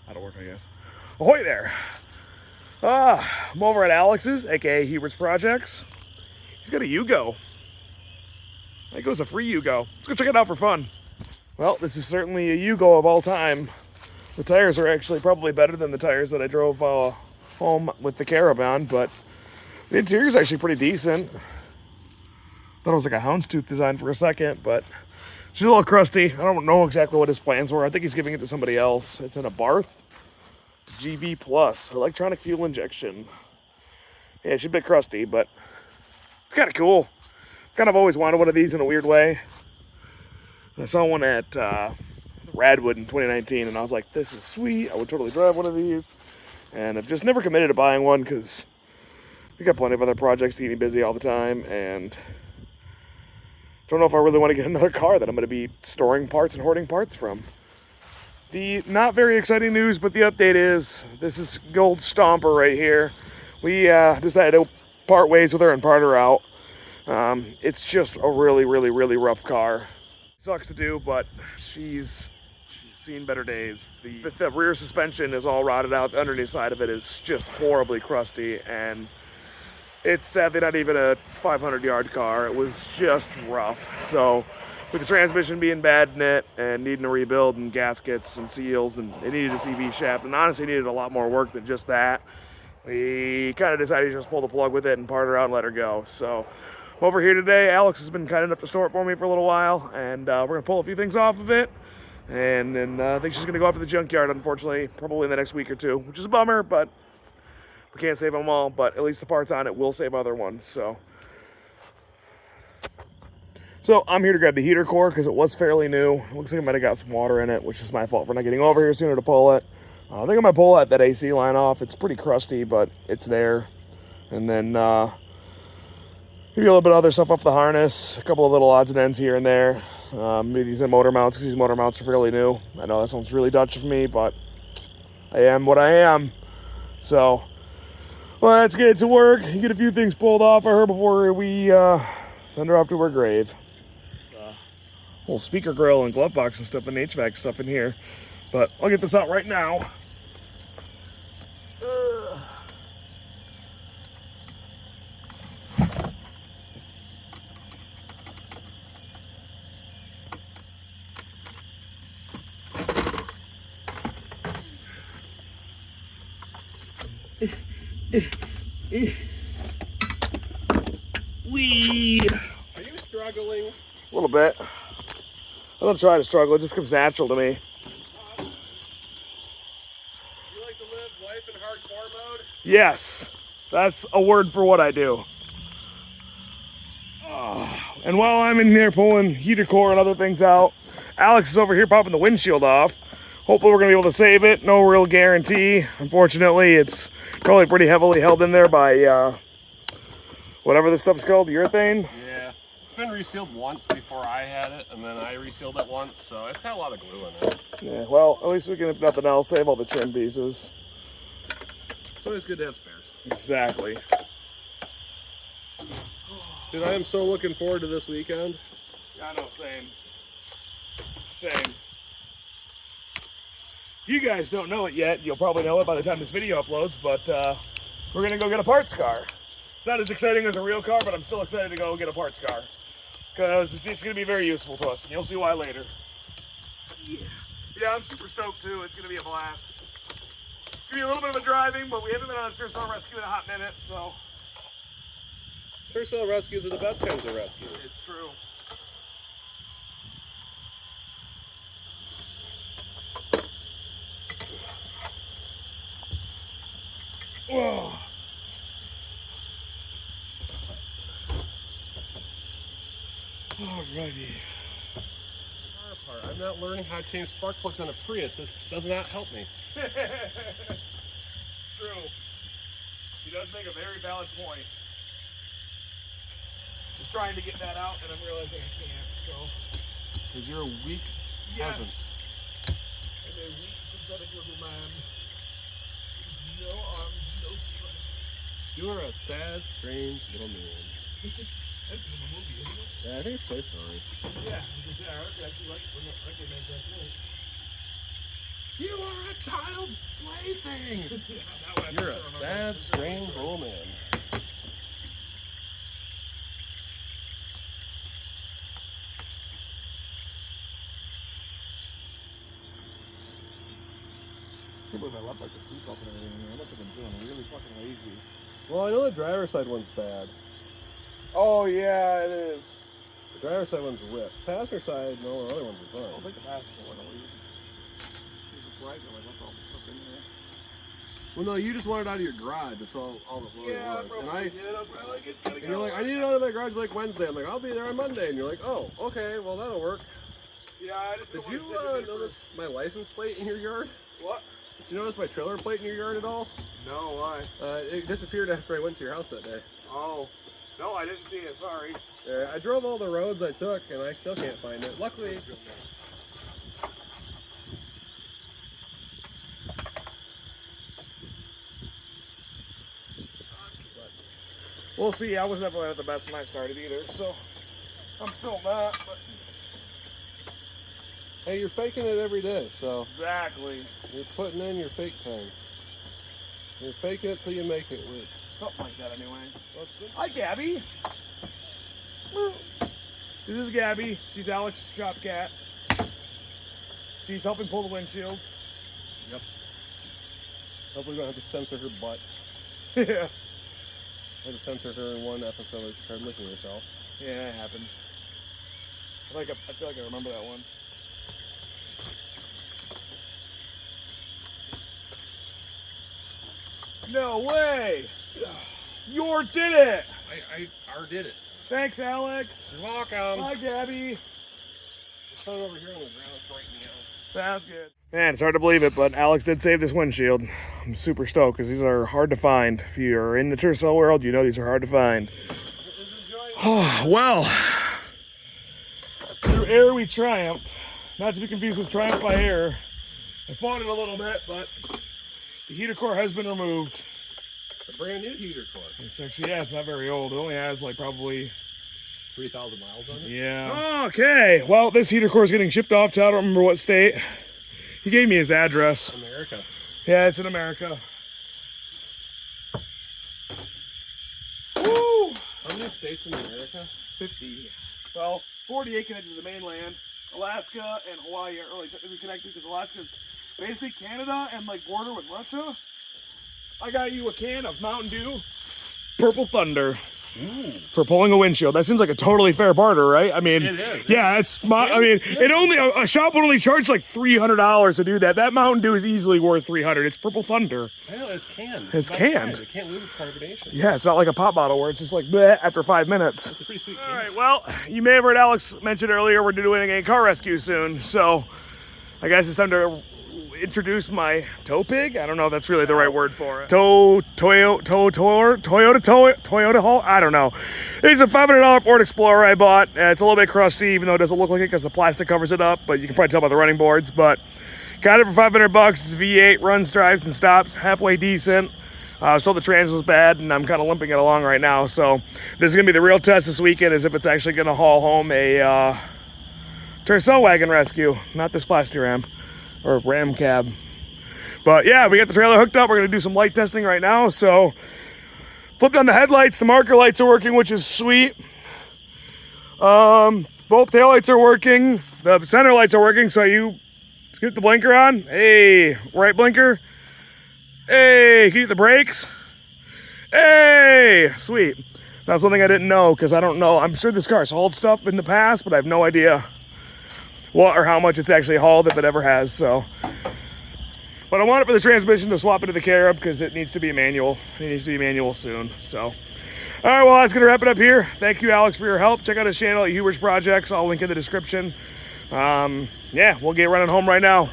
That'll work, I guess. Ahoy there! I'm over at Alex's, aka Hubert's Projects. He's got a Yugo. I think it was a free Yugo. Let's go check it out for fun. Well, this is certainly a Yugo of all time. The tires are actually probably better than the tires that I drove home with the Caravan, but the interior is actually pretty decent. Thought it was like a houndstooth design for a second, but it's a little crusty. I don't know exactly what his plans were. I think he's giving it to somebody else. It's in a Barth GB Plus, electronic fuel injection. Yeah, it's a bit crusty, but it's kind of cool. Kind of always wanted one of these in a weird way. I saw one at Radwood in 2019, and I was like, this is sweet. I would totally drive one of these. And I've just never committed to buying one because we got plenty of other projects to keep me busy all the time, and don't know if I really want to get another car that I'm going to be storing parts and hoarding parts from. The not very exciting news, but the update is, this is gold Stomper right here. We decided to part ways with her and part her out. It's just a really, really, really rough car. Sucks to do, but she's seen better days. The rear suspension is all rotted out. The underneath side of it is just horribly crusty, and it's sadly not even a 500-yard car. It was just rough. So with the transmission being bad in it and needing a rebuild and gaskets and seals, and it needed a CV shaft, and honestly needed a lot more work than just that, we kind of decided to just pull the plug with it and part her out and let her go. So I'm over here today. Alex has been kind enough to store it for me for a little while, and we're going to pull a few things off of it. And then I think she's going to go off to the junkyard, unfortunately, probably in the next week or two, which is a bummer, but we can't save them all. But at least the parts on it will save other ones. So I'm here to grab the heater core because it was fairly new. It looks like it might have got some water in it, which is my fault for not getting over here sooner to pull it. I think I might pull that AC line off. It's pretty crusty, but it's there. And then maybe a little bit of other stuff off the harness, a couple of little odds and ends here and there. Maybe these are motor mounts, because these motor mounts are fairly new. I know that sounds really Dutch of me, but I am what I am. So, well, let's get to work, get a few things pulled off of her before we send her off to her grave. Whole speaker grill and glove box and stuff and HVAC stuff in here. But I'll get this out right now. Wee! Are you struggling? A little bit. I don't try to struggle, it just comes natural to me. You like to live life in hardcore mode? Yes, that's a word for what I do. And while I'm in there pulling heater core and other things out, Alex is over here popping the windshield off. Hopefully we're going to be able to save it. No real guarantee. Unfortunately, it's probably pretty heavily held in there by whatever this stuff's called, urethane. Yeah. It's been resealed once before I had it, and then I resealed it once, so it's got a lot of glue in it. Yeah, well, at least we can, if nothing else, save all the trim pieces. It's always good to have spares. Exactly. Dude, I am so looking forward to this weekend. Yeah, I know, same. You guys don't know it yet. You'll probably know it by the time this video uploads, but we're going to go get a parts car. It's not as exciting as a real car, but I'm still excited to go get a parts car because it's going to be very useful to us, and you'll see why later. Yeah, I'm super stoked too. It's going to be a blast. It's going to be a little bit of a driving, but we haven't been on a Tercel rescue in a hot minute, so. Tercel rescues are the best kinds of rescues. It's true. Whoa. Alrighty. I'm not learning how to change spark plugs on a Prius. This does not help me. It's true. She does make a very valid point. Just trying to get that out, and I'm realizing I can't, so. Because you're a weak peasant. I'm a weak, pathetic little man. No arms, no strength. You are a sad, strange little man. That's from a movie, isn't it? Yeah, I think it's Toy Story. Yeah, I was gonna say, I actually recognize that name. You are a child plaything. Yeah, You're a sad, strange old man. I can't believe I left like the seatbelts and everything in there. I must have been feeling really fucking lazy. Well, I know the driver's side one's bad. Oh yeah, it is. The driver's side one's ripped. Passenger side, no, the other ones are I don't fine. think the passenger one at least. You're surprised I left all the stuff in there. Well, no, you just wanted it out of your garage. That's all it really was. And did. I was probably like, it's gonna and you're like, I need it out of my garage like Wednesday. I'm like, I'll be there on Monday. And you're like, oh, okay, well that'll work. Yeah, I just Did don't you wanna sit in there notice my license plate in your yard? What? Did you notice my trailer plate in your yard at all? No, why? It disappeared after I went to your house that day. Oh. No, I didn't see it, sorry. Yeah, I drove all the roads I took, and I still can't find it. Luckily, We'll see. I was never at the best when I started either, so I'm still not, but hey, you're faking it every day, so exactly. you're putting in your fake time. You're faking it till you make it, Luke. Something like that anyway. Well, it's good. Hi, Gabby. Well, this is Gabby. She's Alex's shop cat. She's helping pull the windshield. Yep. Hopefully we don't have to censor her butt. Yeah. I had to censor her in one episode where she started licking herself. Yeah, it happens. I feel like I remember that one. No way! You did it! I already did it. Thanks, Alex. You're welcome. Bye, Gabby. Just put it over here on the ground right now. Sounds good. Man, it's hard to believe it, but Alex did save this windshield. I'm super stoked because these are hard to find. If you're in the Tercel world, you know these are hard to find. Oh, well, through air we triumph. Not to be confused with triumph by air. I fought it a little bit, but the heater core has been removed. A brand new heater core. It's actually, yeah, it's not very old. It only has like probably 3,000 miles on it? Yeah. Okay. Well, this heater core is getting shipped off to I don't remember what state. He gave me his address. America. Yeah, it's in America. Woo! How many states in America? 50. Well, 48 connected to the mainland. Alaska and Hawaii aren't really technically connected because Alaska's basically Canada and like border with Russia. I got you a can of Mountain Dew Purple Thunder. Ooh. For pulling a windshield. That seems like a totally fair barter, right? I mean, it is. Yeah, a shop would only charge like $300 to do that. That Mountain Dew is easily worth $300. It's Purple Thunder. I know, it's canned. It's canned. It can't lose its carbonation. Yeah, it's not like a pop bottle where it's just like bleh after 5 minutes. It's a pretty sweet can. All right, well, you may have heard Alex mention earlier we're doing a car rescue soon, so I guess it's time to introduce my tow pig. I don't know if that's really the right word for it. Toyota haul. I don't know. It's a $500 Ford Explorer I bought. It's a little bit crusty, even though it doesn't look like it because the plastic covers it up. But you can probably tell by the running boards. But got it for $500. It's V8, runs, drives, and stops. Halfway decent. I was told the trans was bad, and I'm kind of limping it along right now. So this is gonna be the real test this weekend, is if it's actually gonna haul home a Tercel wagon rescue, not this plastic ram. Or ram cab. But yeah, we got the trailer hooked up. We're gonna do some light testing right now. So flipped on the headlights. The marker lights are working, which is sweet. Both tail lights are working. The center lights are working. So you get the blinker on. Hey, right blinker. Hey, can you get the brakes? Hey, sweet. That's one thing I didn't know because I don't know. I'm sure this car's hauled stuff in the past, but I have no idea what or how much it's actually hauled, if it ever has. So, but I want it for the transmission to swap into the Carib because it needs to be manual. It needs to be manual soon. So, all right, well, that's gonna wrap it up here. Thank you, Alex, for your help. Check out his channel at Huber's Projects. I'll link in the description. Yeah, we'll get running home right now.